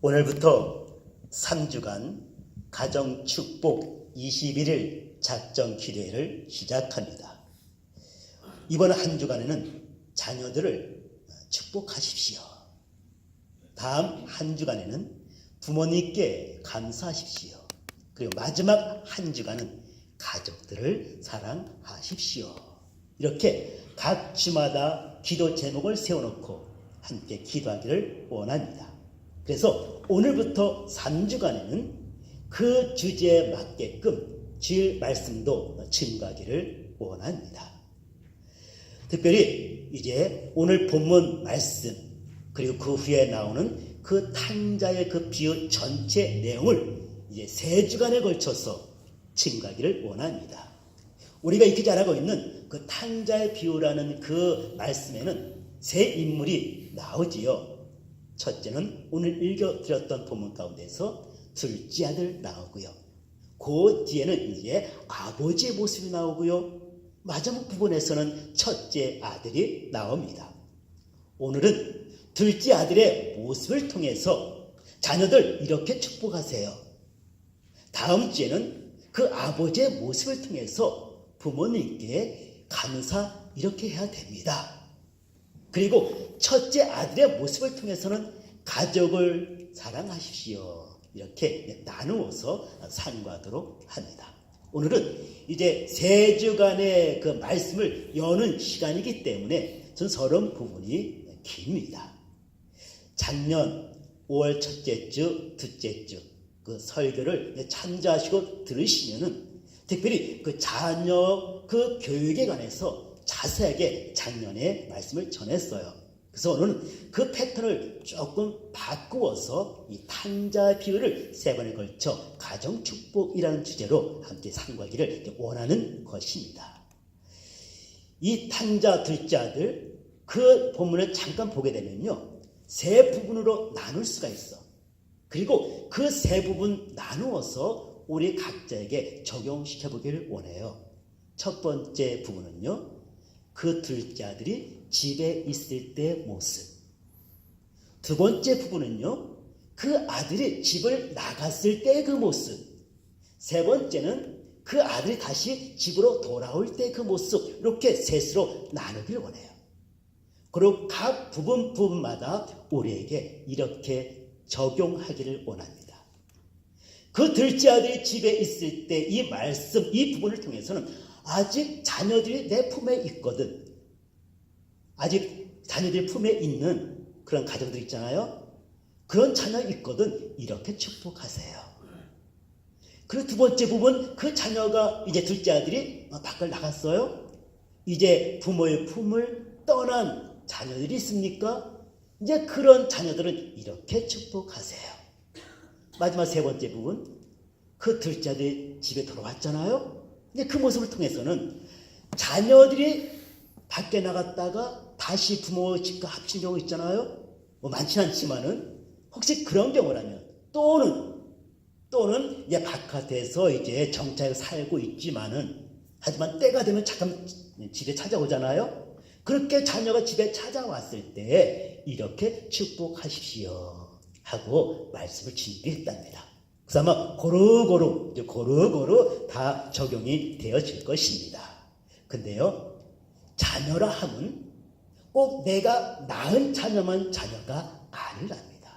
오늘부터 3주간 가정축복 21일 작정 기도회를 시작합니다. 이번 한 주간에는 자녀들을 축복하십시오. 다음 한 주간에는 부모님께 감사하십시오. 그리고 마지막 한 주간은 가족들을 사랑하십시오. 이렇게 각 주마다 기도 제목을 세워놓고 함께 기도하기를 원합니다. 그래서 오늘부터 3주간에는 그 주제에 맞게끔 주일 말씀도 증거하기를 원합니다. 특별히 이제 오늘 본문 말씀 그리고 그 후에 나오는 그 탕자의 그 비유 전체 내용을 이제 3주간에 걸쳐서 증거하기를 원합니다. 우리가 익히 잘 알고 있는 그 탕자의 비유라는 그 말씀에는 세 인물이 나오지요. 첫째는 오늘 읽어드렸던 본문 가운데서 둘째 아들 나오고요. 그 뒤에는 이제 아버지의 모습이 나오고요. 마지막 부분에서는 첫째 아들이 나옵니다. 오늘은 둘째 아들의 모습을 통해서 자녀들 이렇게 축복하세요. 다음 주에는 그 아버지의 모습을 통해서 부모님께 감사 이렇게 해야 됩니다. 그리고 첫째 아들의 모습을 통해서는 가족을 사랑하십시오. 이렇게 나누어서 상고하도록 합니다. 오늘은 이제 3주간의 그 말씀을 여는 시간이기 때문에 전 서론 부분이 깁니다. 작년 5월 첫째 주, 둘째 주 그 설교를 참조하시고 들으시면은 특별히 그 자녀 그 교육에 관해서 자세하게 작년에 말씀을 전했어요. 그래서 오늘은 그 패턴을 조금 바꾸어서 이 탕자 비유를 3번에 걸쳐 가정축복이라는 주제로 함께 상고하기를 원하는 것입니다. 이 탕자 둘째 아들 그 본문을 잠깐 보게 되면요. 3부분으로 나눌 수가 있어. 그리고 그 3부분 나누어서 우리 각자에게 적용시켜 보기를 원해요. 첫 번째 부분은요. 그 둘째 아들이 집에 있을 때의 모습. 두 번째 부분은요. 그 아들이 집을 나갔을 때의 그 모습. 세 번째는 그 아들이 다시 집으로 돌아올 때 그 모습. 이렇게 셋으로 나누길 원해요. 그리고 각 부분마다 우리에게 이렇게 적용하기를 원합니다. 그 둘째 아들이 집에 있을 때 이 말씀, 이 부분을 통해서는 아직 자녀들이 내 품에 있거든. 아직 자녀들 품에 있는 그런 가정들 있잖아요. 그런 자녀 있거든. 이렇게 축복하세요. 그리고 두 번째 부분, 그 자녀가 이제 둘째 아들이 밖을 나갔어요. 이제 부모의 품을 떠난 자녀들이 있습니까? 이제 그런 자녀들은 이렇게 축복하세요. 마지막 세 번째 부분, 그 둘째 아들이 집에 돌아왔잖아요. 이제 그 모습을 통해서는 자녀들이 밖에 나갔다가 다시 부모 집과 합친 경우 있잖아요. 뭐 많지는 않지만은 혹시 그런 경우라면 또는 이제 바깥에서 이제 정착해서 살고 있지만은 하지만 때가 되면 잠깐 집에 찾아오잖아요. 그렇게 자녀가 집에 찾아왔을 때 이렇게 축복하십시오 하고 말씀을 준비했답니다. 그래서 아마 고루고루 다 적용이 되어질 것입니다. 근데요, 자녀라 함은 꼭 내가 낳은 자녀만 자녀가 아니랍니다.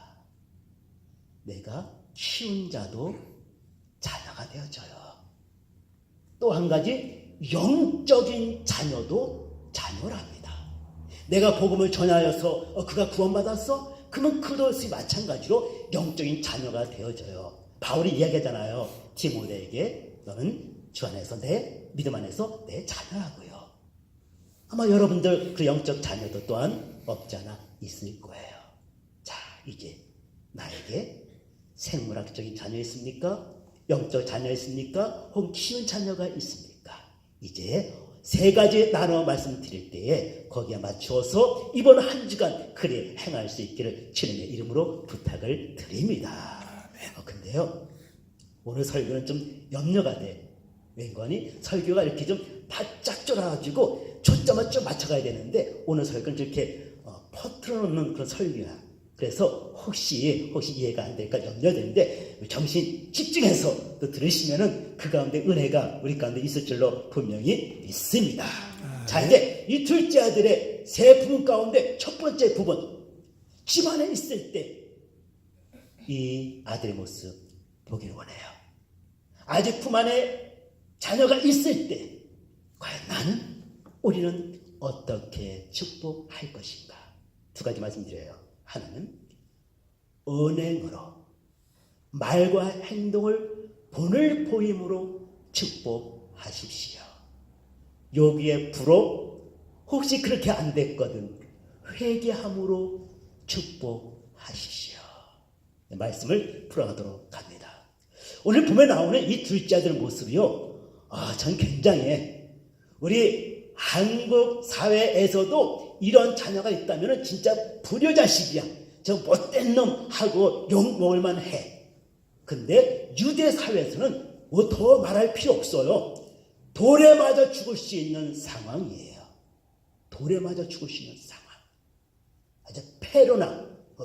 내가 키운 자도 자녀가 되어져요. 또 한 가지 영적인 자녀도 자녀랍니다. 내가 복음을 전하여서 그가 구원받았어? 그러면 그것이 마찬가지로 영적인 자녀가 되어져요. 바울이 이야기하잖아요. 디모데에게 너는 주 안에서 내 믿음 안에서 내 자녀라고요. 아마 여러분들 그 영적 자녀도 또한 없지 않아 있을 거예요. 자, 이제 나에게 생물학적인 자녀 있습니까? 영적 자녀 있습니까? 혹은 키운 자녀가 있습니까? 이제 3가지 나눠 말씀드릴 때에 거기에 맞추어서 이번 한 주간 그리 행할 수 있기를 주님의 이름으로 부탁을 드립니다. 근데요, 오늘 설교는 좀 염려가 돼. 왠거니 설교가 이렇게 좀 바짝 쫄아가지고 초점을 좀 맞춰가야 되는데 오늘 설교는 이렇게 퍼트려 놓는 그런 설교야. 그래서 혹시 이해가 안 될까 염려되는데 정신 집중해서 또 들으시면은 그 가운데 은혜가 우리 가운데 있을 줄로 분명히 믿습니다. 자, 이제 이 둘째 아들의 세 부분 가운데 첫 번째 부분, 집안에 있을 때 이 아들의 모습 보기를 원해요. 아직 품 안에 자녀가 있을 때 과연 우리는 어떻게 축복할 것인가? 두 가지 말씀드려요. 하나는 언행으로, 말과 행동을 본을 보임으로 축복하십시오. 여기에 불어 혹시 그렇게 안 됐거든 회개함으로 축복하십시오. 말씀을 풀어가도록 합니다. 오늘 보면 나오는 이 둘째 아들 모습이요, 전 굉장히 우리 한국 사회에서도 이런 자녀가 있다면 진짜 불효자식이야, 저 못된 놈 하고 욕먹을 만해. 근데 유대 사회에서는 뭐 더 말할 필요 없어요. 돌에 맞아 죽을 수 있는 상황이에요. 돌에 맞아 죽을 수 있는 상황. 아주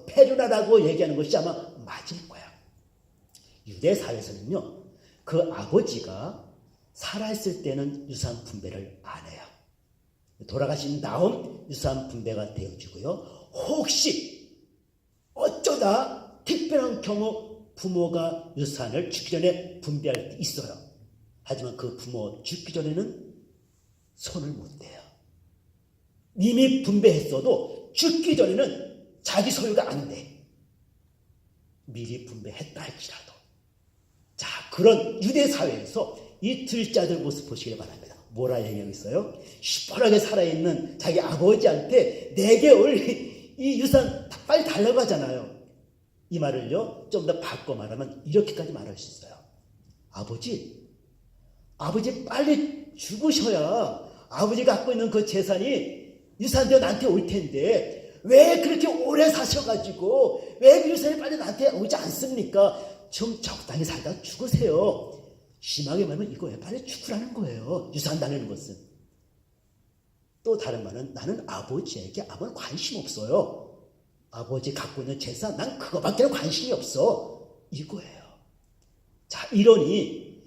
페루나라고 얘기하는 것이 아마 맞을 거야. 유대 사회에서는요, 그 아버지가 살아있을 때는 유산 분배를 안 해요. 돌아가신 다음 유산 분배가 되어주고요. 혹시 어쩌다 특별한 경우 부모가 유산을 죽기 전에 분배할 때 있어요. 하지만 그 부모 죽기 전에는 손을 못 대요. 이미 분배했어도 죽기 전에는 자기 소유가 안 돼. 미리 분배했다 할지라도. 자, 그런 유대 사회에서 이 둘째 아들 모습 보시길 바랍니다. 뭐라 얘기하고 있어요? 시뻘하게 살아있는 자기 아버지한테 내게 올 이 유산 빨리 달라고 하잖아요. 이 말을요, 좀 더 바꿔 말하면 이렇게까지 말할 수 있어요. 아버지 빨리 죽으셔야 아버지 갖고 있는 그 재산이 유산되어 나한테 올 텐데 왜 그렇게 오래 사셔가지고 왜 그 유산이 빨리 나한테 오지 않습니까? 좀 적당히 살다 죽으세요. 심하게 말하면 이거예요. 빨리 죽으라는 거예요. 유산 나누는 것은. 또 다른 말은 나는 아버지에게 아무런 관심 없어요. 아버지 갖고 있는 재산 난 그거밖에 관심이 없어. 이거예요. 자, 이러니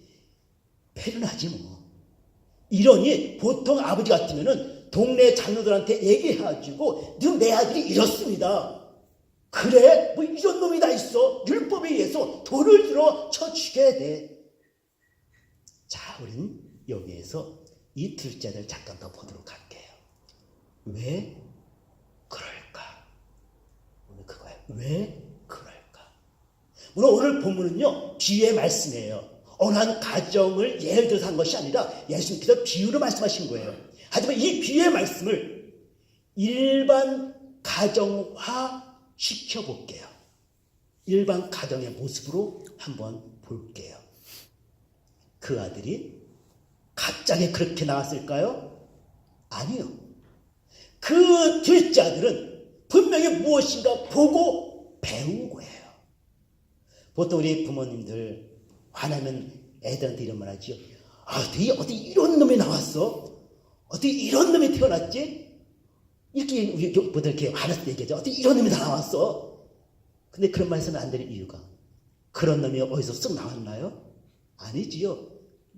페르나지 뭐. 이러니 보통 아버지 같으면은 동네 자녀들한테 얘기해가지고 너 내 아들이 이렇습니다. 그래? 뭐 이런 놈이 다 있어. 율법에 의해서 돌을 들어 쳐 죽여야 돼. 자, 우리는 여기에서 이 둘째 아들 잠깐 더 보도록 할게요. 왜 그럴까? 오늘 그거예요. 왜 그럴까? 물론 오늘 본문은요, 비유의 말씀이에요. 어느 한 가정을 예를 들어서 한 것이 아니라 예수님께서 비유로 말씀하신 거예요. 하지만 이 비유의 말씀을 일반 가정화 시켜볼게요. 일반 가정의 모습으로 한번 볼게요. 그 아들이 갑자기 그렇게 나왔을까요? 아니요. 그 둘째 아들은 분명히 무엇인가 보고 배운 거예요. 보통 우리 부모님들 화나면 애들한테 이런 말 하죠. 어디 이런 놈이 나왔어? 어떻게 이런 놈이 태어났지? 이렇게 우리 보들 이렇게 화났을 때 얘기하죠. 어떻게 이런 놈이 다 나왔어? 근데 그런 말 해서는 안 되는 이유가, 그런 놈이 어디서 쑥 나왔나요? 아니지요.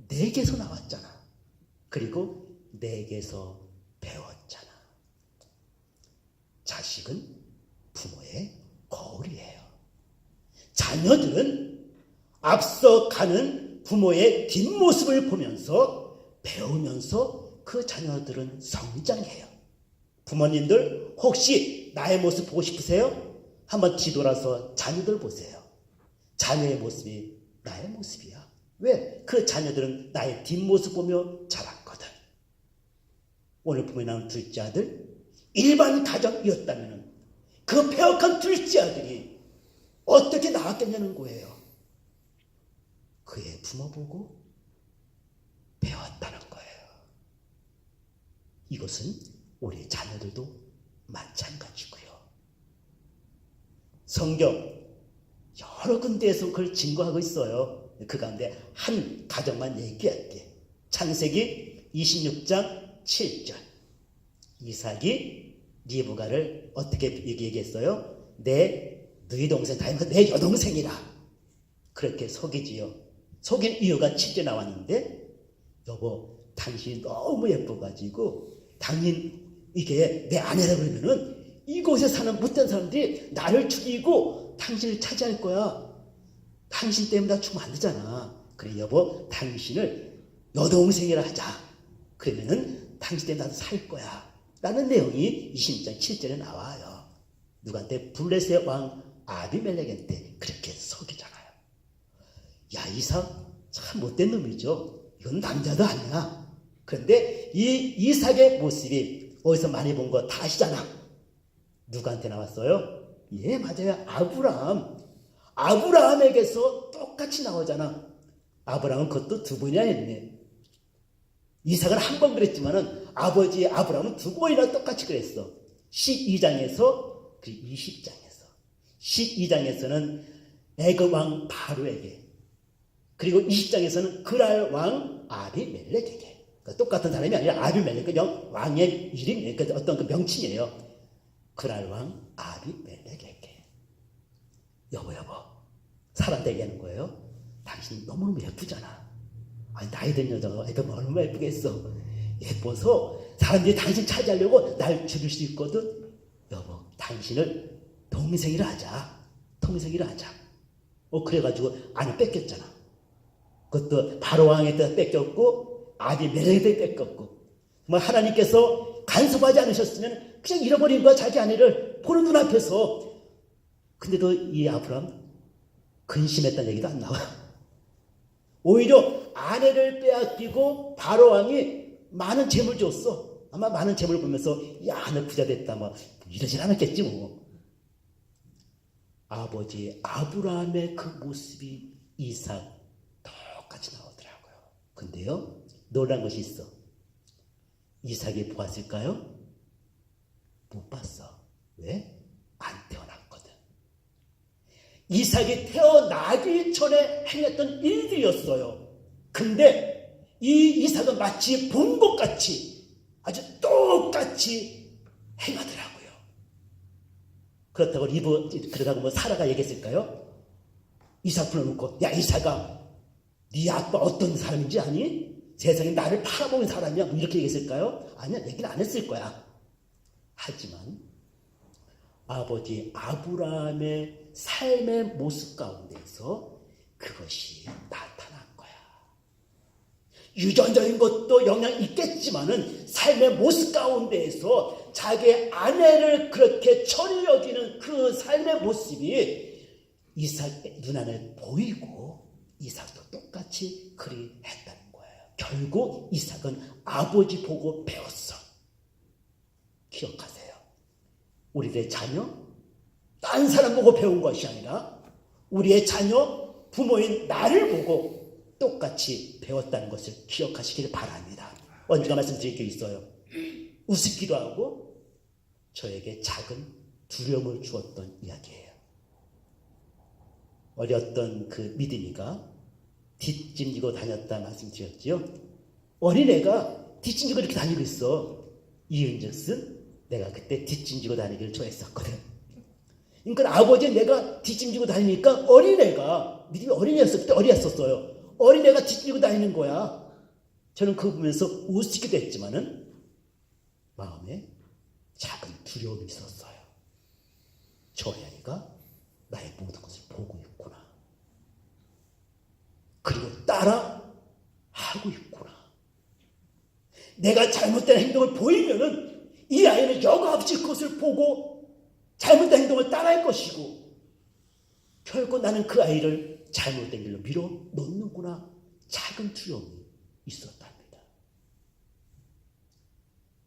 내게서 나왔잖아. 그리고 내게서 배웠잖아. 자식은 부모의 거울이에요. 자녀들은 앞서 가는 부모의 뒷모습을 보면서 배우면서 그 자녀들은 성장해요. 부모님들 혹시 나의 모습 보고 싶으세요? 한번 뒤돌아서 자녀들 보세요. 자녀의 모습이 나의 모습이야. 왜? 그 자녀들은 나의 뒷모습 보며 자랐거든. 오늘 보면 나온 둘째 아들, 일반 가정이었다면 그 폐역한 둘째 아들이 어떻게 나왔겠냐는 거예요. 그의 부모 보고 배웠다는 거예요. 이것은 우리 자녀들도 마찬가지고요. 성경 여러 군데에서 그걸 증거하고 있어요. 그 가운데 한 가정만 얘기할게. 창세기 26장 7절. 이삭이 리브가를 어떻게 얘기했어요? 내 너희 동생 닮아서 내 여동생이라 그렇게 속이지요. 속인 이유가 7절 나왔는데 여보 당신이 너무 예뻐가지고 당신 이게 내 아내라 그러면은 이곳에 사는 못된 사람들이 나를 죽이고 당신을 차지할 거야. 당신 때문에 나 죽으면 안 되잖아. 그래 여보 당신을 여동생이라 하자. 그러면은 당신 때문에 나도 살 거야. 라는 내용이 26장 7절에 나와요. 누구한테? 블레셋 왕 아비멜렉한테 그렇게 속이잖아요. 야 이삭 참 못된 놈이죠. 이건 남자도 아니야. 그런데 이 이삭의 모습이 어디서 많이 본 거 다 아시잖아. 누구한테 나왔어요? 예 맞아요. 아브라함에게서 똑같이 나오잖아. 아브라함은 그것도 두 번이나 했네. 이삭은 한 번 그랬지만은 아버지 아브라함은 두 번이나 똑같이 그랬어. 12장에서 그리고 20장에서 12장에서는 애굽 왕 바로에게 그리고 20장에서는 그랄 왕 아비멜렉에게 그러니까 똑같은 사람이 아니라 아비멜렉 그냥 왕의 이름이 그러니까 어떤 그 명칭이에요. 그랄 왕 아비멜렉에게 여보 사람한테 얘기하는 거예요. 당신 너무너무 예쁘잖아. 아니 나이 든 여자가 애가 얼마나 예쁘겠어. 예뻐서 사람들이 당신 차지하려고 날 죽일 수 있거든. 여보 당신을 동생이라 하자. 그래가지고 아내 뺏겼잖아. 그것도 바로 왕의 때 뺏겼고 아비멜렉의 때 뺏겼고 정말 하나님께서 간섭하지 않으셨으면 그냥 잃어버린 거야. 자기 아내를 보는 눈앞에서. 근데도 이 아브라함 근심했다는 얘기도 안 나와. 오히려 아내를 빼앗기고 바로 왕이 많은 재물 줬어. 아마 많은 재물 보면서 야 너 부자 됐다 뭐 이러진 않았겠지 뭐. 아버지 아브라함의 그 모습이 이삭 똑같이 나오더라고요. 근데요 놀란 것이 있어. 이삭이 보았을까요? 못 봤어. 왜? 안 태어났거든. 이삭이 태어나기 전에 행했던 일들이었어요. 근데 이 이삭은 마치 본 것 같이 아주 똑같이 행하더라고요. 그렇다고 뭐 사라가 얘기했을까요? 이삭 불러놓고 야 이삭아 네 아빠 어떤 사람인지 아니? 세상에 나를 팔아먹은 사람이야 뭐 이렇게 얘기했을까요? 아니야 얘기는 안 했을 거야. 하지만 아버지 아브라함의 삶의 모습 가운데서 그것이 나타난 거야. 유전적인 것도 영향이 있겠지만은 삶의 모습 가운데에서 자기의 아내를 그렇게 철이 여기는 그 삶의 모습이 이삭 눈안에 보이고 이삭도 똑같이 그리 했다는 거예요. 결국 이삭은 아버지 보고 배웠어. 기억하세요. 우리의 자녀 딴 사람 보고 배운 것이 아니라 우리의 자녀 부모인 나를 보고 똑같이 배웠다는 것을 기억하시길 바랍니다. 언제가 말씀드릴 게 있어요. 우습기도 하고 저에게 작은 두려움을 주었던 이야기예요. 어렸던 그 믿음이가 뒷짐지고 다녔다 말씀드렸지요. 어린애가 뒷짐지고 이렇게 다니고 있어. 이은즉슨 내가 그때 뒷짐지고 다니기를 좋아했었거든. 그러니까 아버지는 내가 뒷짐지고 다니니까 어린애가 믿음이 어린애였어. 그때 어린애였었어요. 어린애가 뒷짐지고 다니는 거야. 저는 그거 보면서 우습기도 했지만은 마음에 작은 두려움이 있었어요. 저 아이가 나의 모든 것을 보고 있구나. 그리고 따라 하고 있구나. 내가 잘못된 행동을 보이면은 이 아이는 여과없이 그것을 보고 잘못된 행동을 따라할 것이고 결국 나는 그 아이를 잘못된 길로 밀어 놓는구나. 작은 두려움이 있었답니다.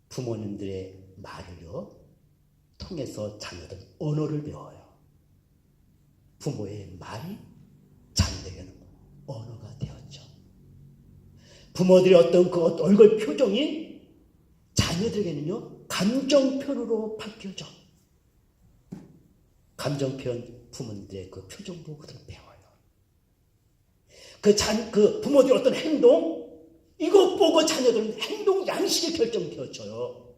부모님들의 말을요 통해서 자녀들 언어를 배워요. 부모의 말이 자녀에게는 언어가 되었죠. 부모들의 어떤 그 얼굴 표정이 자녀들에게는요 감정표현으로 바뀌어져. 감정표현 부모들의 그 표정 보고 그들 배워요. 그 부모들의 어떤 행동 이것 보고 자녀들은 행동 양식이 결정되어져요.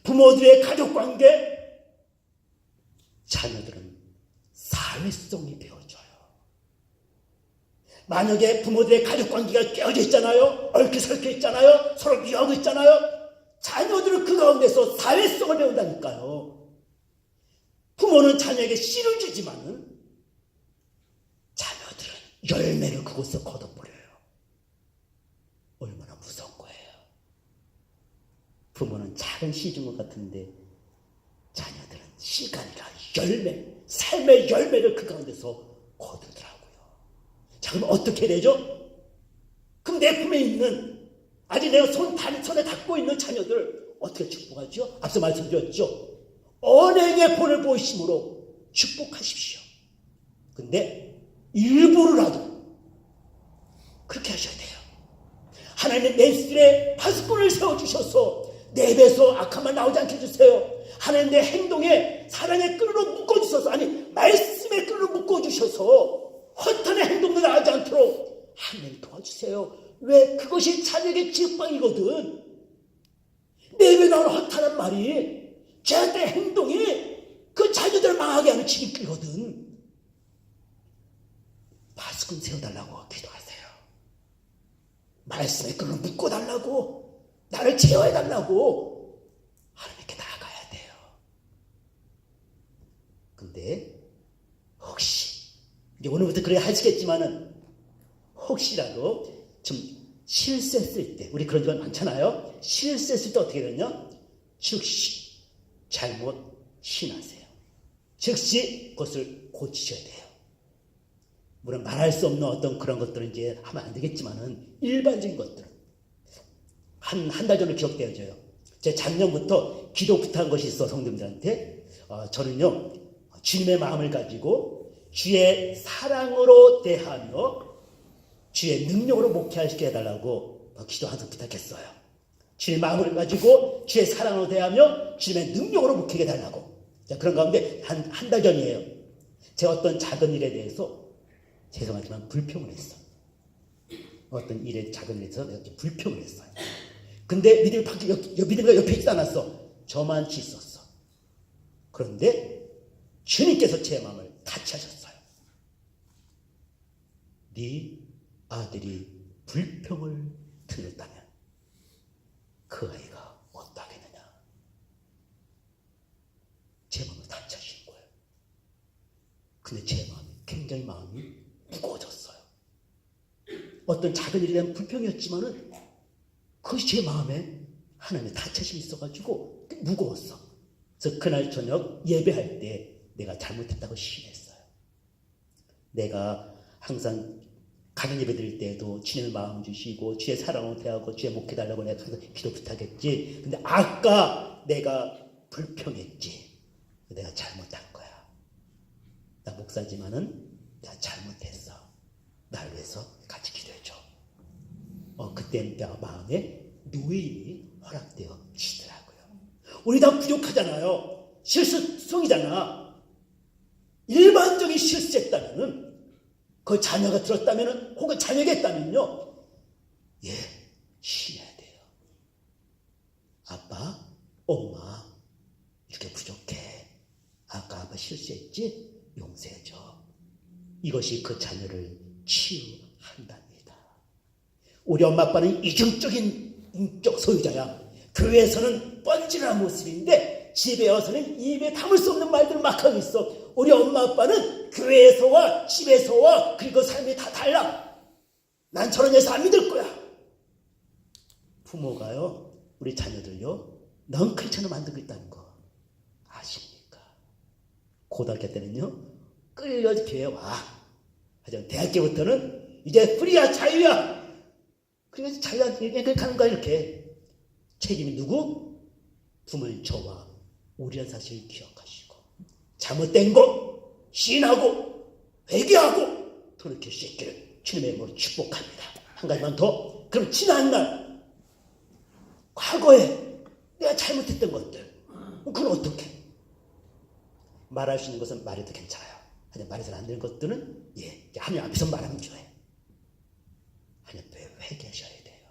부모들의 가족관계 자녀들은 사회성이 배워져요. 만약에 부모들의 가족관계가 깨어져 있잖아요. 얽혀설켜 있잖아요. 서로 미워하고 있잖아요. 자녀들은 그 가운데서 사회성을 배운다니까요. 부모는 자녀에게 씨를 주지만은 자녀들은 열매를 그곳에서 거둬버려요. 얼마나 무서운 거예요. 부모는 작은 씨 준 것 같은데 자녀들은 씨가 아니라 열매, 삶의 열매를 그 가운데서 거두더라고요. 자, 그럼 어떻게 되죠? 그럼 내 품에 있는, 아직 내가 손에 갖고 있는 자녀들 어떻게 축복하죠? 앞서 말씀드렸죠. 언행의 본을 보이심으로 축복하십시오. 근데 일부러라도 그렇게 하셔야 돼요. 하나님의 내 입술에 파수꾼을 세워주셔서 내 입에서 악한 말 나오지 않게 해주세요. 하나님 내 행동에 사랑의 끈으로 묶어주셔서, 아니 말씀의 끈으로 묶어주셔서 허탄의 행동도 나오지 않도록 하나님 도와주세요. 왜? 그것이 자녀에게 지팡이거든. 내 입에 나오는 허탄한 말이, 죄악된 행동이 그 자녀들을 망하게 하는 지름길이거든. 파수꾼 세워달라고 기도하세요. 말씀의 끈으로 묶어달라고, 나를 제어해달라고 하나님께 나아가야 돼요. 근데 혹시 이제 오늘부터 그래 하시겠지만은 혹시라도 좀 실수했을 때, 우리 그런 적은 많잖아요. 실수했을 때 어떻게 되냐? 즉시 잘못 신하세요. 즉시 그것을 고치셔야 돼요. 물론 말할 수 없는 어떤 그런 것들은 이제 하면 안 되겠지만은 일반적인 것들은 한 달 전에 기억되어져요. 제가 작년부터 기도 부탁한 것이 있어 성도님들한테. 저는요 주님의 마음을 가지고 주의 사랑으로 대하며 주의 능력으로 목회하시게 해달라고 기도 항상 부탁했어요. 주의 마음을 가지고 주의 사랑으로 대하며 주님의 능력으로 목회하게 해달라고. 자, 그런 가운데 한 달 전이에요. 제가 어떤 작은 일에 대해서 죄송하지만 불평을 했어. 어떤 일에 작은 일에서 내가 불평을 했어요. 근데 믿음이 옆에 있지 않았어. 저만치 있었어. 그런데 주님께서 제 마음을 다치하셨어요. 네 아들이 불평을 들었다면 그 아이가 어떠하겠느냐. 제 마음을 다치하신 거예요. 근데 제 마음이 굉장히 무거워졌어요. 어떤 작은 일에 대한 불평이었지만은 그것이 제 마음에 하나님의 다치심이 있어가지고 무거웠어. 그래서 그날 저녁 예배할 때 내가 잘못했다고 시인했어요. 내가 항상 가는 예배 드릴 때에도 주님의 마음 주시고 주의 사랑으로 대하고 주의 목회달라고 내가 항상 기도 부탁했지. 근데 아까 내가 불평했지. 내가 잘못한 거야. 나 목사지만은 내가 잘못했어. 날 위해서 같이 기도해줘. 그때 내 마음에 노예인이 허락되어지더라고요. 우리 다 부족하잖아요. 실수성이잖아. 일반적인 실수했다면은, 그 자녀가 들었다면은, 혹은 자녀가 했다면요, 신해야 돼요. 아빠, 엄마, 이렇게 부족해. 아빠 실수했지? 용서해줘. 이것이 그 자녀를 치유한답니다. 우리 엄마 아빠는 이중적인 인격 소유자야. 교회에서는 뻔질한 모습인데 집에 와서는 입에 담을 수 없는 말들을 막 하고 있어. 우리 엄마 아빠는 교회에서와 집에서와 그리고 삶이 다 달라. 난 저런 여자 안 믿을 거야. 부모가요, 우리 자녀들요, 넝클처럼 만들고 있다는 거 아십니까? 고등학교 때는요, 끌려 교회 와. 하지만 대학교부터는 이제 프리야, 자유야. 그래서 자유한테 그냥 가는 거야. 이렇게. 책임이 누구? 부모님, 저와 우리란 사실을 기억하시고 잘못된 거 시인하고 회개하고 돌이킬 수 있기를 주님의 이름으로 축복합니다. 한 가지만 더. 그럼 지난 날 과거에 내가 잘못했던 것들, 그건 어떻게? 말할 수 있는 것은 말해도 괜찮아요. 하지만 말해서는 안 되는 것들은 하나님 앞에서 말하면 좋아요. 하나님 앞에 회개하셔야 돼요.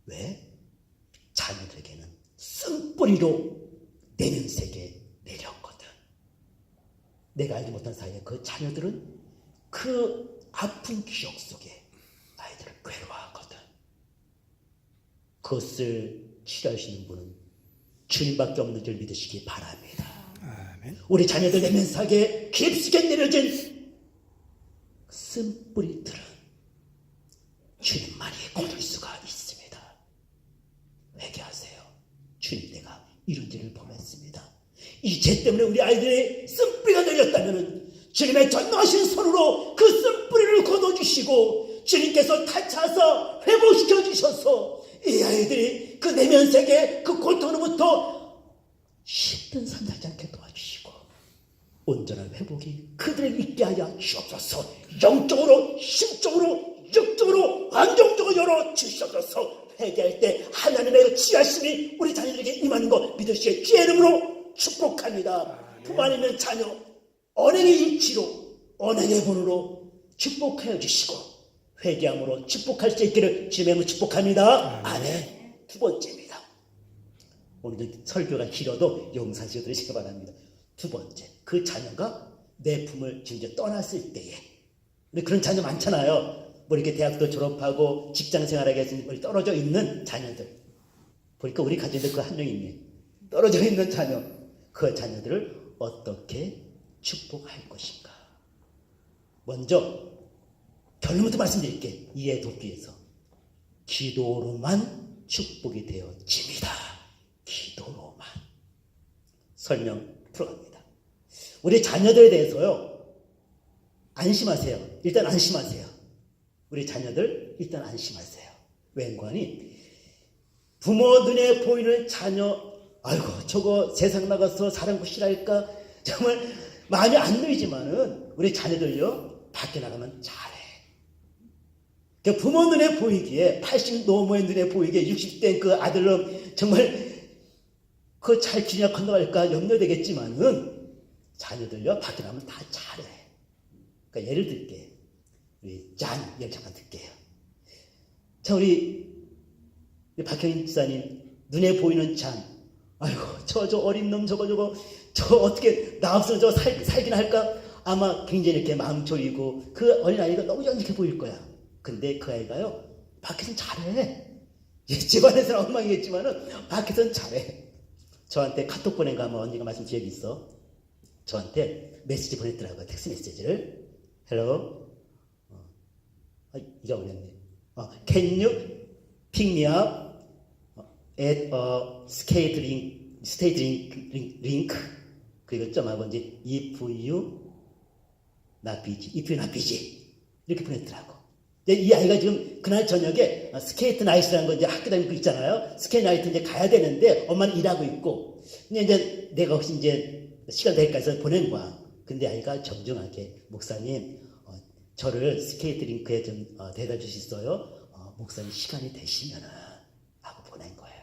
왜? 자녀들에게는 쓴뿌리로 내면세계 내렸거든. 내가 알지 못한 사이에 그 자녀들은 그 아픈 기억 속에 아이들을 괴로워하거든. 그것을 치료하시는 분은 주님밖에 없는 줄 믿으시기 바랍니다. 아멘. 우리 자녀들 내면 속에 깊숙이 내려진 쓴뿌리들은 주님만이 거둘 수가 있습니다. 회개하세요. 주님, 내가 이런 죄를 범했습니다. 이 죄 때문에 우리 아이들의 쓴뿌리가 내렸다면 주님의 전능하신 손으로 그 쓴뿌리를 거둬주시고 주님께서 타차서 회복시켜 주셔서 이 아이들이 그 내면 세계 그 고통으로부터 쉽든 산다지 않게 도와주시고 온전한 회복이 그들에게 있게 하여 주옵소서. 영적으로, 심적으로, 육적으로, 안정적으로 열어주셔서 회개할 때 하나님의 지하심이 우리 자녀들에게 임하는 것 믿으시기에 주의 이름으로 축복합니다. 품 안에 있는 자녀 언행의 일치로 언행의 본으로 축복하여 주시고 회개함으로 축복할 수 있기를 주님의 이름으로 축복합니다. 아멘. 두 번째입니다. 오늘도 설교가 길어도 용산시켜 들으시기 바랍니다. 두 번째, 그 자녀가 내 품을 진짜 떠났을 때에 우리 그런 자녀 많잖아요. 뭐 이렇게 대학도 졸업하고 직장 생활하게 해서 떨어져 있는 자녀들. 보니까 우리 가정도 그 한 명이 있네요. 떨어져 있는 자녀. 그 자녀들을 어떻게 축복할 것인가. 먼저 결론부터 말씀드릴게. 이해 돕기 위해서. 기도로만 축복이 되어집니다. 기도로만. 설명 풀어갑니다. 우리 자녀들에 대해서요. 안심하세요. 일단 안심하세요. 우리 자녀들 일단 안심하세요. 웬관이 부모 눈에 보이는 자녀, 아이고 저거 세상 나가서 사람 싫어할까 정말 마음이 안 놓이지만은 우리 자녀들요 밖에 나가면 잘해. 그 부모 눈에 보이기에 80 노모의 눈에 보이기에 60대인 그 아들은 정말 그 잘 지내야 건너갈까 염려되겠지만은 자녀들요 밖에 나가면 다 잘해. 그러니까 예를 들게. 우리 짠 얘기 잠깐 듣게요. 자, 우리 박형인 지사님 눈에 보이는 짠. 아이고 저 어린 놈 저거 저 어떻게 나 없으면 저 살긴 할까? 아마 굉장히 이렇게 마음 졸이고 그 어린 아이가 너무 연약해 보일 거야. 근데 그 아이가요 밖에서는 잘해. 집안에서는 엉망이겠지만은 밖에서는 잘해. 저한테 카톡 보낸 거 한번 언니가 말씀드린 적이 있어. 저한테 메시지 보냈더라고요. 텍스트 메시지를. Hello. 잊어버렸네. Can you pick me up at a skate rink? 그리고 점하고 이제 if you not busy 이렇게 보냈더라고. 이 아이가 지금 그날 저녁에 스케이트 나이트라는 거 이제 학교 다니고 있잖아요. 스케이트 나이트 이제 가야 되는데 엄마는 일하고 있고. 근데 이제 내가 혹시 이제 시간 될까 해서 보낸 거야. 근데 아이가 정중하게 목사님 저를 스케이트 링크에 좀 데려다 주시어요. 목사님 시간이 되시면은 하고 보낸 거예요.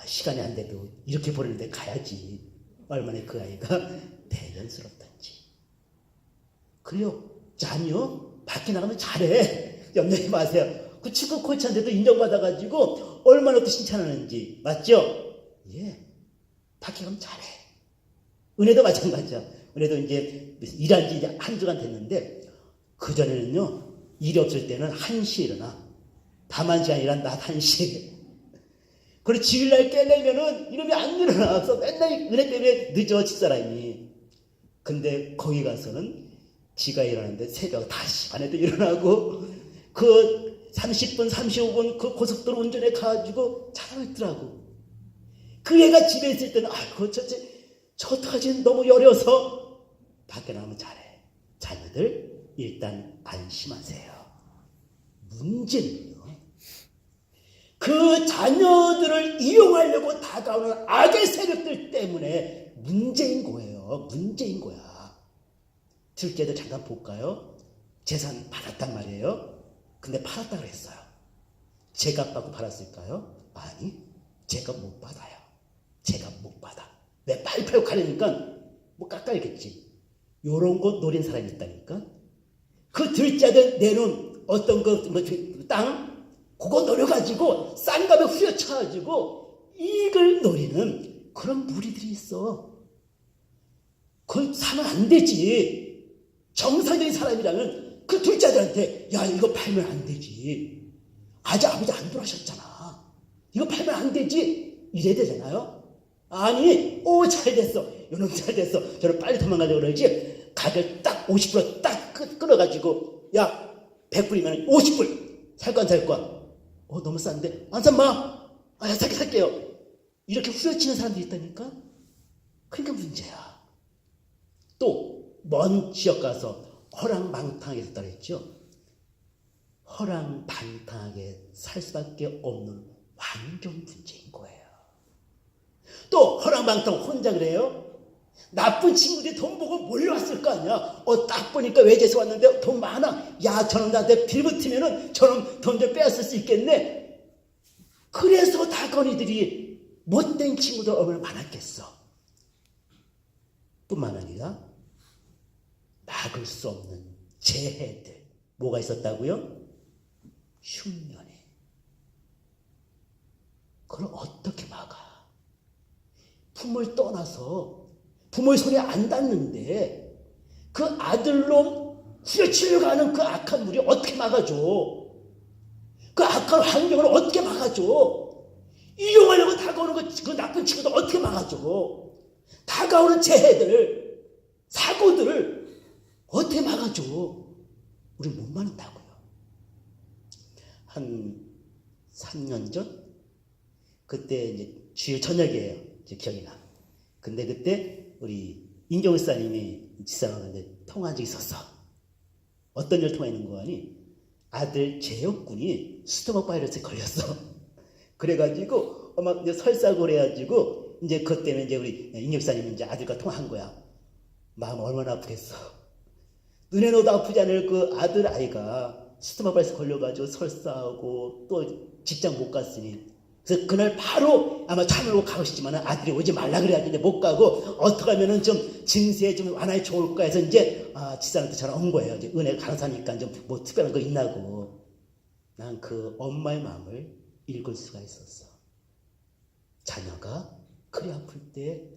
시간이 안 돼도 이렇게 보내는데 가야지. 얼마나 그 아이가 대견스럽던지. 그래요. 짠요. 밖에 나가면 잘해. 염려하지 마세요. 그 축구 코치한테도 인정받아가지고 얼마나 또 칭찬하는지. 맞죠? 예. 밖에 가면 잘해. 은혜도 마찬가지야. 은혜도 이제 일한 지 이제 한 주간 됐는데 그전에는요, 일이 없을 때는 1시에 일어나. 밤 1시 아니라 낮 1시에. 그리고 주일날 깨려면은 이름이 안 일어나서 맨날 은혜 때문에 늦어, 집사람이. 근데 거기 가서는 지가 일어나는데 새벽 5시 반에도 일어나고, 그 30분, 35분 그 고속도로 운전해 가지고 잘하고 있더라고. 그 애가 집에 있을 때는, 아이고, 저 어떡하지? 너무 여려서. 밖에 나가면 잘해. 자녀들, 일단 안심하세요. 문제는요. 그 자녀들을 이용하려고 다가오는 악의 세력들 때문에 문제인 거예요. 문제인 거야. 둘째도 잠깐 볼까요? 재산 받았단 말이에요. 근데 팔았다 그랬어요. 제값 받고 팔았을까요? 아니, 제값 못 받아요. 제값 못 받아. 왜 팔팔 가려니까 뭐 깎아야겠지. 요런 거 노린 사람이 있다니까. 그 둘째 아들 내놓은 어떤 땅 그거 노려가지고 싼 값에 후려쳐가지고 이익을 노리는 그런 무리들이 있어. 그걸 사면 안 되지. 정상적인 사람이라면 그 둘째 아들한테 야 이거 팔면 안 되지. 아버지 안 돌아가셨잖아. 이거 팔면 안 되지. 이래야 되잖아요. 아니 잘 됐어. 요놈 잘 됐어. 저를 빨리 도망가려고 그러지. 가격 딱 50% 딱 끊어가지고 야 100불이면 50불. 살 거야 살 거야. 너무 싼데. 안 산 마. 야 살게요. 이렇게 후려치는 사람들이 있다니까. 그러니까 문제야. 또 먼 지역 가서 허랑방탕하게 됐다 그랬죠. 허랑방탕하게 살 수밖에 없는 환경 문제인 거예요. 또 허랑방탕 혼자 그래요. 나쁜 친구들이 돈 보고 몰려왔을 거 아니야. 딱 보니까 외제에서 왔는데 돈 많아. 야 저놈 나한테 빌붙으면은 저놈 돈 좀 빼앗을 수 있겠네. 그래서 다건이들이 못된 친구들 얼마나 많았겠어. 뿐만 아니라 막을 수 없는 재해들. 뭐가 있었다고요? 흉년에. 그걸 어떻게 막아? 부모를 떠나서 부모의 소리에 안 닿는데 그 아들놈 후려치려고 하는 그 악한 물이 어떻게 막아줘? 그 악한 환경을 어떻게 막아줘? 이용하려고 다가오는 그 나쁜 친구들 어떻게 막아줘? 다가오는 재해들, 사고들을 어떻게 막아줘? 우리 못 막는다고요. 한 3년 전? 그때 이제 주일 저녁이에요. 기억이 나. 근데 그때 우리 임경우 사님이 지사님한테 통화한 적이 있었어. 어떤 일 통화했는 거 아니? 아들 재혁군이 수도막 바이러스에 걸렸어. 그래가지고 막 이제 설사고 해가지고 이제 그것 때문에 이제 우리 임경우 사님이 이제 아들과 통화한 거야. 마음 얼마나 아프겠어. 눈에 넣어도 아프지 않을 그 아들 아이가 수도막 바이러스 걸려가지고 설사하고 또 직장 못 갔으니. 그래서 그날 바로 아마 참으로 가고 싶지만 아들이 오지 말라 그래야지 못 가고 어떻게 하면은 좀 증세에 좀 완화에 좋을까 해서 이제 지사한테 전화 온 거예요. 이제 은혜 강사니까 좀 뭐 특별한 거 있나고. 난 그 엄마의 마음을 읽을 수가 있었어. 자녀가 그리 아플 때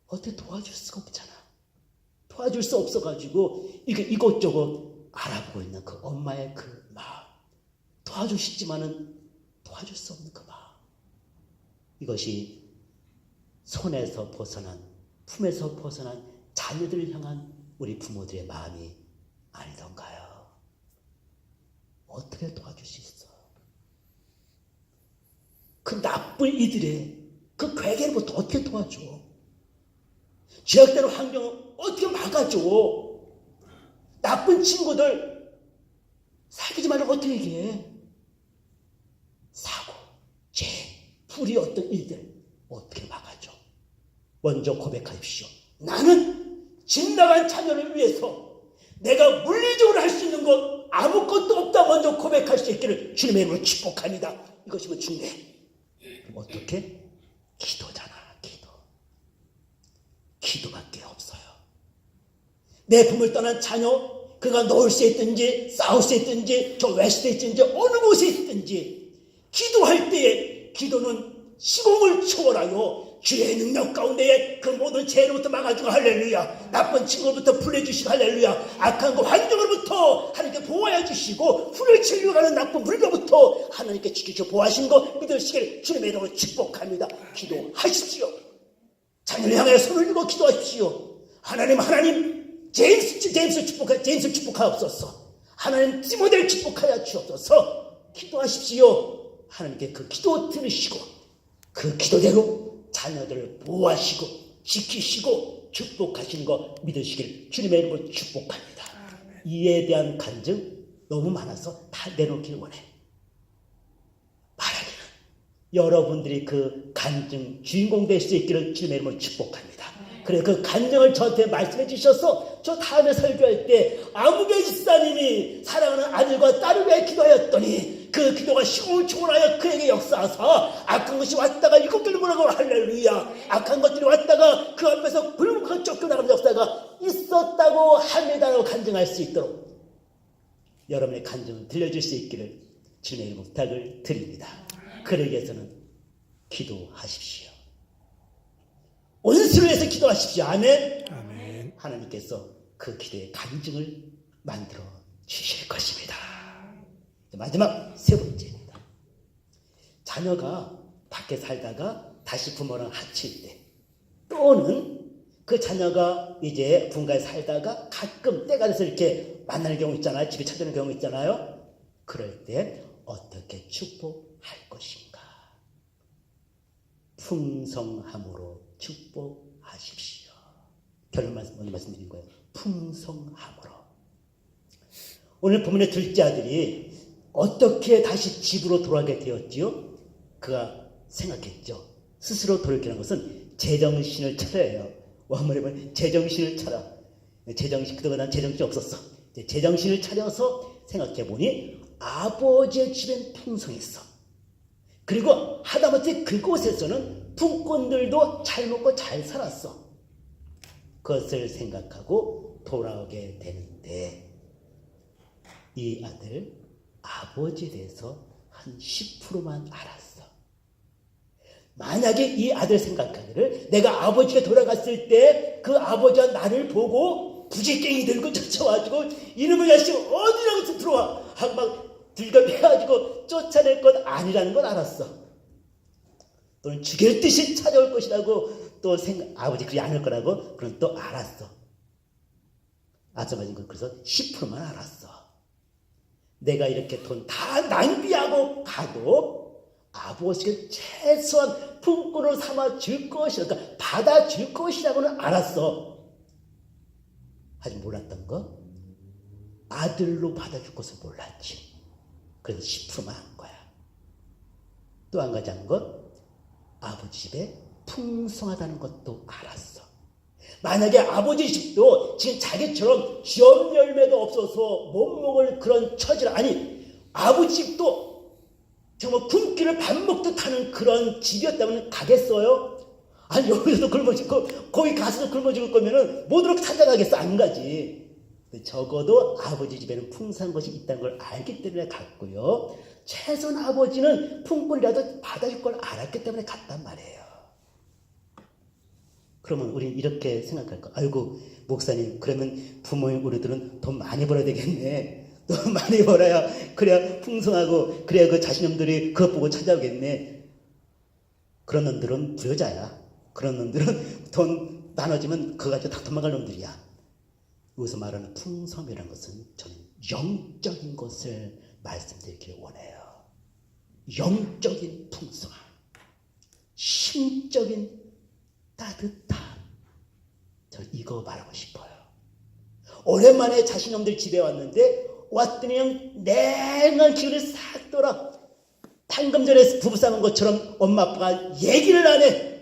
어떻게 도와줄 수가 없잖아. 도와줄 수 없어가지고 이것저것 알아보고 있는 그 엄마의 그 마음. 도와주고 싶지만은 도와줄 수 없는 그 마음. 이것이 손에서 벗어난, 품에서 벗어난 자녀들을 향한 우리 부모들의 마음이 아니던가요? 어떻게 도와줄 수 있어? 그 나쁜 이들의 그 괴계로부터 어떻게 도와줘? 죄악되는 환경을 어떻게 막아줘? 나쁜 친구들 사귀지 말라고 어떻게 얘기해? 사고, 죄, 불이 어떤 일들 어떻게 막아줘? 먼저 고백하십시오. 나는 집 나간 자녀를 위해서 내가 물리적으로 할 수 있는 것 아무것도 없다 먼저 고백할 수 있기를 주님의 이름으로 축복합니다. 이것이면 중요해. 어떻게? 기도잖아. 기도밖에 없어요. 내 품을 떠난 자녀 그가 놓을 수 있든지 싸울 수 있든지 저 외식에 있든지 어느 곳에 있든지 기도할 때에 기도는 시공을 초월하여 주의 능력 가운데에 그 모든 죄로부터 막아주고 할렐루야. 나쁜 친구부터 풀어주시고 할렐루야. 악한 그 환경으로부터 하나님께 보호해 주시고 후려치려고 하는 나쁜 물로부터 하나님께 지키시고 보호하신 거 믿으시길 주님의 이름으로 축복합니다. 기도하십시오. 자녀를 향해 손을 들고 기도하십시오. 하나님 제임스 축복하옵소서. 하나님 디모데를 축복하여 주옵소서. 기도하십시오. 하나님께 그 기도 들으시고 그 기도대로 자녀들을 보호하시고 지키시고 축복하시는 거 믿으시길 주님의 이름으로 축복합니다. 이에 대한 간증 너무 많아서 다 내놓기를 원해. 말하기는 여러분들이 그 간증 주인공 될 수 있기를 주님의 이름으로 축복합니다. 그래 그 간증을 저한테 말씀해 주셔서 저 다음에 설교할 때 아무개 집사님이 사랑하는 아들과 딸을 위해 기도하였더니 그 기도가 시공을 초월하여 그에게 역사하사 악한 것이 왔다가 이것들을 뭐라고 할렐루야. 악한 것들이 왔다가 그 앞에서 불붙어 쫓겨나가는 역사가 있었다고 합니다라고 간증할 수 있도록 여러분의 간증을 들려줄 수 있기를 주님의 부탁을 드립니다. 그러기 위해서는 기도하십시오. 원수를 위해서 기도하십시오. 아멘. 아멘. 하나님께서 그 기도의 간증을 만들어 주실 것입니다. 마지막 세 번째입니다. 자녀가 밖에 살다가 다시 부모랑 합칠 때, 또는 그 자녀가 이제 분가에 살다가 가끔 때가 돼서 이렇게 만나는 경우 있잖아요. 집에 찾아오는 경우 있잖아요. 그럴 때 어떻게 축복할 것인가? 풍성함으로 축복하십시오. 결론 먼저 말씀드린 거예요. 풍성함으로. 오늘 본문의 둘째 아들이 어떻게 다시 집으로 돌아가게 되었지요? 그가 생각했죠. 스스로 돌이키는 것은 제정신을 차려요. 원문에 보면 제정신을 차려. 제정신, 그동안 난 제정신이 없었어. 제정신을 차려서 생각해보니 아버지의 집엔 풍성했어. 그리고 하다못해 그곳에서는 품꾼들도 잘 먹고 잘 살았어. 그것을 생각하고 돌아오게 되는데, 이 아들 아버지에 대해서 한 10%만 알았어. 만약에 이 아들 생각하기를 내가 아버지가 돌아갔을 때 그 아버지가 나를 보고 부지깽이 들고 쫓아와가지고 이놈의 자식 어디라고 들어와 하고 막 들갑해가지고 쫓아낼 것 아니라는 걸 알았어. 또는 죽일 듯이 찾아올 것이라고 또 아버지 그리 않을 거라고 그건 또 알았어. 아차마진 건 그래서 10%만 알았어. 내가 이렇게 돈 다 낭비하고 가도 아버지가 최소한 품꾼으로 삼아 줄 것이라, 그러니까 받아 줄 것이라고는 알았어. 하지만 몰랐던 거, 아들로 받아줄 것을 몰랐지. 그래서 10%만 한 거야. 또 한 가지 한 것, 아버지 집에 풍성하다는 것도 알았어. 만약에 아버지 집도 지금 자기처럼 지업 열매도 없어서 못 먹을 그런 처지라, 아니 아버지 집도 정말 굶기를 밥 먹듯 하는 그런 집이었다면 가겠어요? 아니 여기서도 굶어 죽고 거기 가서도 굶어 죽을 거면은 못 이렇게 찾아가겠어? 안 가지. 적어도 아버지 집에는 풍성한 것이 있다는 걸 알기 때문에 갔고요. 최소한 아버지는 품꾼이라도 받아줄 걸 알았기 때문에 갔단 말이에요. 그러면 우리는 이렇게 생각할까? 아이고 목사님, 그러면 부모님 우리들은 돈 많이 벌어야 되겠네. 돈 많이 벌어야 그래야 풍성하고 그래야 그 자신놈들이 그것 보고 찾아오겠네. 그런 놈들은 부여자야. 그런 놈들은 돈 나눠주면 그거 가지고 다 도망갈 놈들이야. 여기서 말하는 풍성이라는 것은 저는 영적인 것을 말씀드리길 원해요. 영적인 풍성함, 심적인 따뜻함, 저 이거 말하고 싶어요. 오랜만에 자신놈들 집에 왔더니 그냥 냉한 기운이 싹 돌아. 방금 전에 부부싸운 것처럼 엄마 아빠가 얘기를 안 해.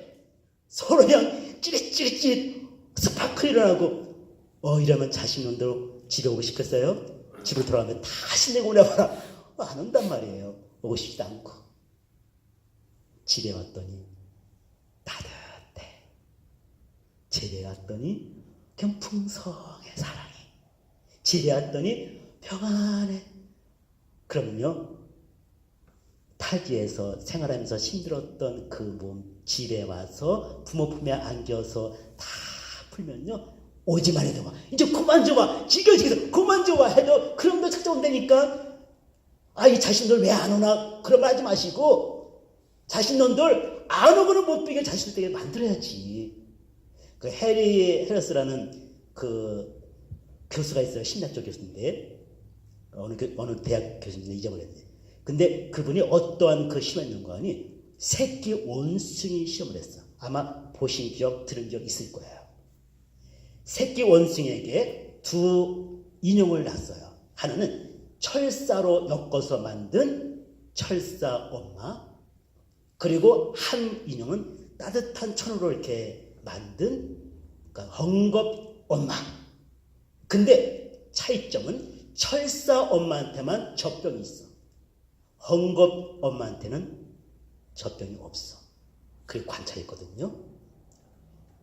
서로 그냥 찌릿찌릿 스파클 일어나고, 이러면 자신놈들 집에 오고 싶겠어요? 집에 돌아가면 다시 내고 오려봐라. 안 온단 말이에요. 오고 싶지도 않고. 집에 왔더니 따뜻해. 집에 왔더니 그냥 풍성해, 사랑이. 집에 왔더니 평안해. 그러면요, 타지에서 생활하면서 힘들었던 그 몸 집에 와서 부모 품에 안겨서 다 풀면요, 오지만 해도 와. 이제 그만 좀 와. 지겨지겠어. 그만 좀 와 해도 그럼 너 찾아온다니까. 이 자신들 왜 안 오나? 그런 말 하지 마시고, 자신놈들 안 오고는 못 비게 자신들 되게 만들어야지. 그 해리 헤러스라는 그 교수가 있어요. 신학적 교수인데, 어느 대학 교수인지 잊어버렸네. 근데 그분이 어떠한 그 시험 연구하니 새끼 원숭이 시험을 했어. 아마 보신 적, 들은 적 있을 거예요. 새끼 원숭이에게 두 인형을 놨어요. 하나는 철사로 엮어서 만든 철사 엄마, 그리고 한 인형은 따뜻한 천으로 이렇게 만든 그러니까 헝겊 엄마. 근데 차이점은 철사 엄마한테만 젖병이 있어. 헝겊 엄마한테는 젖병이 없어. 그게 관찰했거든요.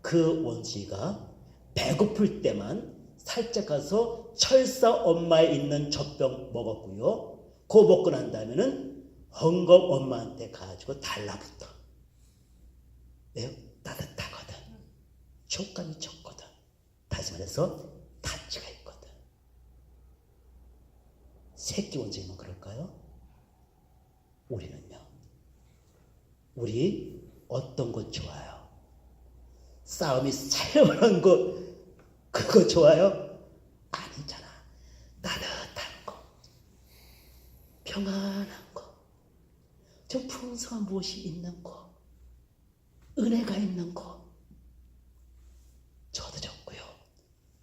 그 원숭이가 배고플 때만 살짝 가서 철사 엄마에 있는 젖병 먹었고요. 그거 먹고 난 다음에는 헝겊 엄마한테 가지고 달라붙어. 왜요? 따뜻하거든. 촉감이 좋거든. 다시 말해서 타치가 있거든. 새끼 원숭이만 그럴까요? 우리는요. 우리 어떤 것 좋아요? 싸움이 살벌한 거 그거 좋아요? 아니잖아. 따뜻한 거, 평안한 거, 좀 풍성한 무엇이 있는 거, 은혜가 있는 거. 저도 좋고요.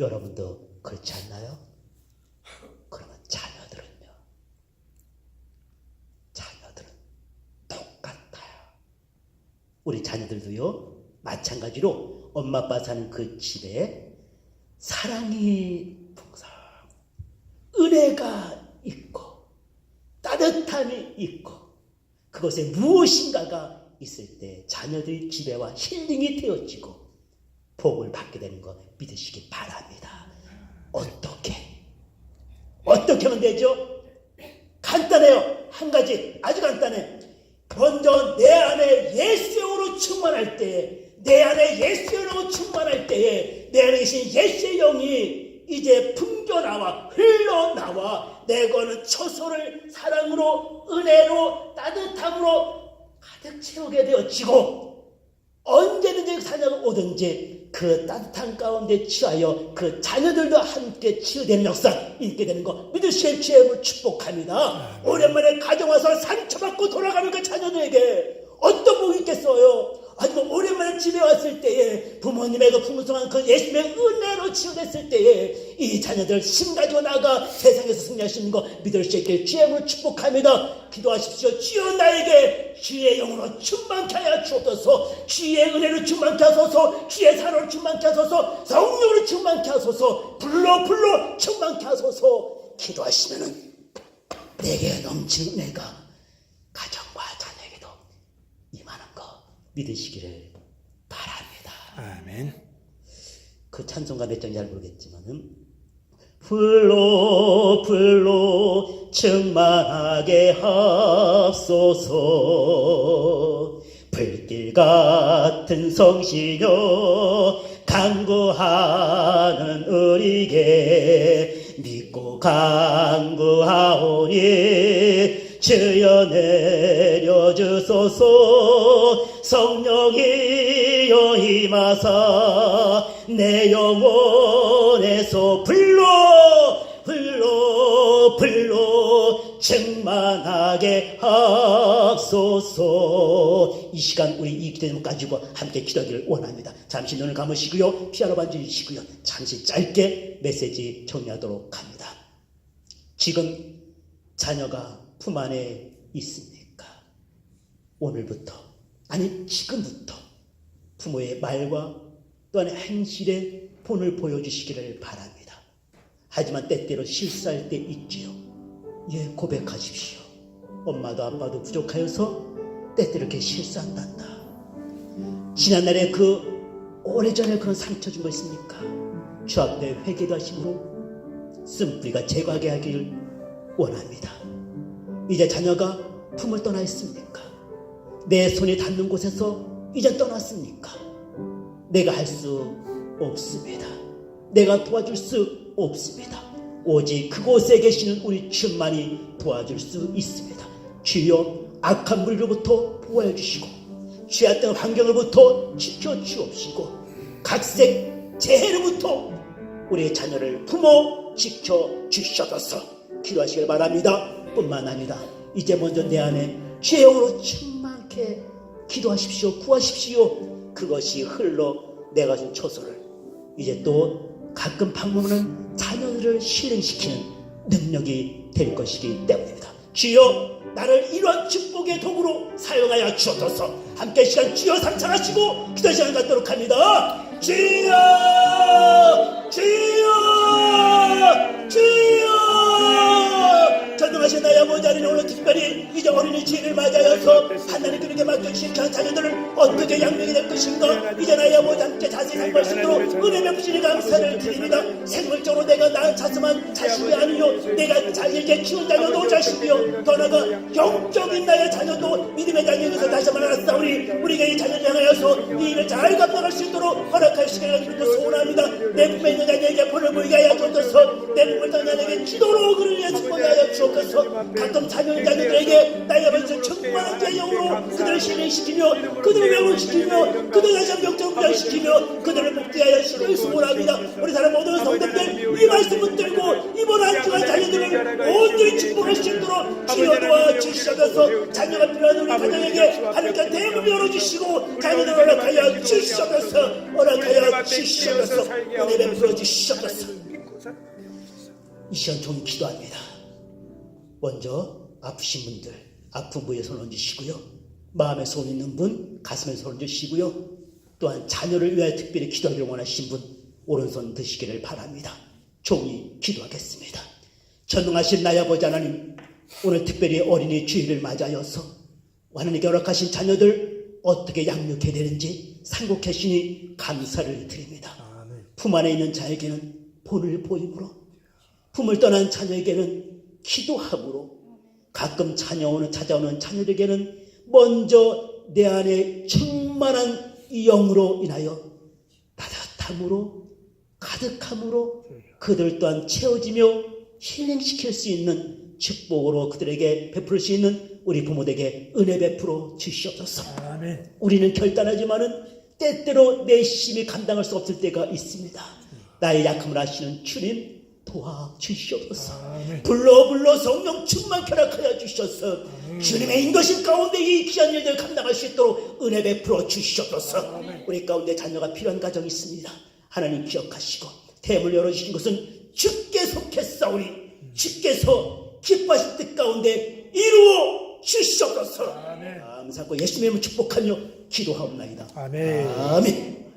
여러분도 그렇지 않나요? 그러면 자녀들은요? 자녀들은 똑같아요. 우리 자녀들도요, 마찬가지로 엄마 아빠 사는 그 집에 사랑이 풍성, 은혜가 있고 따뜻함이 있고 그것에 무엇인가가 있을 때 자녀들이 지배와 힐링이 되어지고 복을 받게 되는 거 믿으시기 바랍니다. 어떻게 하면 되죠? 간단해요. 한 가지 아주 간단해. 먼저 내 안에 예수의 영으로 충만할 때에, 내 안에 예수의 영으로 충만할 때에 내 안에 계신 예수의 영이 이제 풍겨나와 흘러나와 내 거는 처소를 사랑으로 은혜로 따뜻함으로 가득 채우게 되어지고 언제든지 자녀가 오든지 그 따뜻한 가운데 취하여 그 자녀들도 함께 치유되는 역사 있게 되는 거 믿으실 주님을 축복합니다. 오랜만에 가정 와서 상처받고 돌아가는 그 자녀들에게 어떤 복이 있겠어요? 아니면 오랜만에 집에 왔을 때에 부모님의 그 풍성한 그 예수님의 은혜로 치유됐을 때에 이 자녀들 힘 가지고 나가 세상에서 승리할 수 있는 거 믿을 수 있게 주님을 축복합니다. 기도하십시오. 주여 나에게 주의 영으로 충만케 하여 주옵소서. 주의 은혜로 충만케 하소서. 주의 사랑으로 충만케 하소서. 성령으로 충만케 하소서. 불로 충만케 하소서. 기도하시면은 내게 넘치는 은혜가 가정과 자녀에게도 임하는 거 믿으시기를 바랍니다. 아멘. 그 찬송가 몇 장인지 잘 모르겠지만은 불로 충만하게 하소서. 불길 같은 성시여 간구하는 우리에게 믿고 간구하오니 주여 내려주소서. 성령이여 임하사 내 영혼에서 불로 충만하게 하소서. 이 시간 우리 이 기도 제목 가지고 함께 기도하기를 원합니다. 잠시 눈을 감으시고요. 피아노 반주시고요. 잠시 짧게 메시지 정리하도록 합니다. 지금 자녀가 품 안에 있습니까? 오늘부터, 아니 지금부터 부모의 말과 또한 행실에 본을 보여주시기를 바랍니다. 하지만 때때로 실수할 때 있지요. 예, 고백하십시오. 엄마도 아빠도 부족하여서 때때로 이렇게 실수한단다. 지난날에 그 오래전에 그런 상처 준 거 있습니까? 주 앞에 회개도 하시고 쓴뿌리가 제거하게 하기를 원합니다. 이제 자녀가 품을 떠나 있습니까? 내 손이 닿는 곳에서 이제 떠났습니까? 내가 할 수 없습니다. 내가 도와줄 수 없습니다. 오직 그곳에 계시는 우리 주만이 도와줄 수 있습니다. 주여 악한 무리로부터 보호해 주시고 죄악된 환경으로부터 지켜주옵시고 각색 재해로부터 우리의 자녀를 품어 지켜주셔서 기도하시길 바랍니다. 뿐만 아니라 이제 먼저 내 안에 주의 영으로 충만케 기도하십시오. 구하십시오. 그것이 흘러 내가 준 처소를 이제 또 가끔 방문하는 자녀들을 실행시키는 능력이 될 것이기 때문입니다. 주여 나를 이러한 축복의 도구로 사용하여 주옵소서. 함께 시간 주여 상상하시고 기도 시간 갖도록 합니다. 주여 전능하신 나의 아버지 하나님, 오늘 특별히 이제 어린이 주일을 맞이하여서 하나님 그에게 하나님께 맡겨주신 저 자녀들을 어떻게 양육이 될 것인가. 이제 나의 아버지 함께 자세히 살고 있도록 은혜 베푸시니 감사를 드립니다. 생물적으로 내가 낳은 자스만 자식이 아니요 내가 자기에게 키운 자녀도 자식이요 더 나아가 영적인 나의 자녀도 믿음의 자녀에서 다시 한번 알았사오니 우리가 이 자녀를 향하여서 이 일을 잘 감당할 수 있도록 허락하시기를 믿고 소원합니다. 내 품에 있는 자녀에게 본을 보이게 하여 주옵소서. 내 품에 있는 자녀에게 기도로 그를 위해 축복하게 하여 주옵소서. 가끔 자녀인 자녀들에게 나의 아버지 충만한 자의 영으로 그들을 신뢰시키며 그들을 명령시키며 그들을 다시 한번 영적으로 부양시키며 그들을 복되하여 시를 소원합니다. 우리 사람 모든 성도들 이 말씀 붙들고 이번 한 주간 자녀들을 온전히 축복할 수 있도록 주여 도와주시옵소서. 자녀가 필요한 우리 가정에게 하나님께 대문을 열어주시고 자녀들을 허락하여 주시옵소서. 허락하여 주시옵소서. 은혜 베풀어 주시옵소서. 이 시간 종일 기도합니다. 먼저 아프신 분들 아픈 부위에 손 얹으시고요. 마음에 손 있는 분 가슴에 손 얹으시고요. 또한 자녀를 위하여 특별히 기도하기를 원하신 분 오른손 드시기를 바랍니다. 종이 기도하겠습니다. 전능하신 나의 아버지 하나님, 오늘 특별히 어린이 주일을 맞아여서 하나님께 허락하신 자녀들 어떻게 양육해야 되는지 상고하시니 감사를 드립니다. 품 안에 있는 자에게는 본을 보임으로, 품을 떠난 자녀에게는 기도함으로, 가끔 찾아오는 자녀들에게는 먼저 내 안에 충만한 이 영으로 인하여 따뜻함으로 가득함으로 그들 또한 채워지며 힐링시킬 수 있는 축복으로 그들에게 베풀 수 있는 우리 부모들에게 은혜 베풀어 주시옵소서. 아멘. 우리는 결단하지만은 때때로 내 힘이 감당할 수 없을 때가 있습니다. 나의 약함을 아시는 주님 도와주시옵소서. 불러 성령 충만 결합하여 주셔서 주님의 인도심 가운데 이 귀한 일들을 감당할 수 있도록 은혜 베풀어 주시옵소서. 우리 가운데 자녀가 필요한 가정이 있습니다. 하나님 기억하시고 태문을 열어주신 것은 주께 속했사오니 주께서 기뻐하실 뜻 가운데 이루어 주시옵소서. 감사하고 예수님의 이름을 축복하며 기도하옵나이다. 아멘.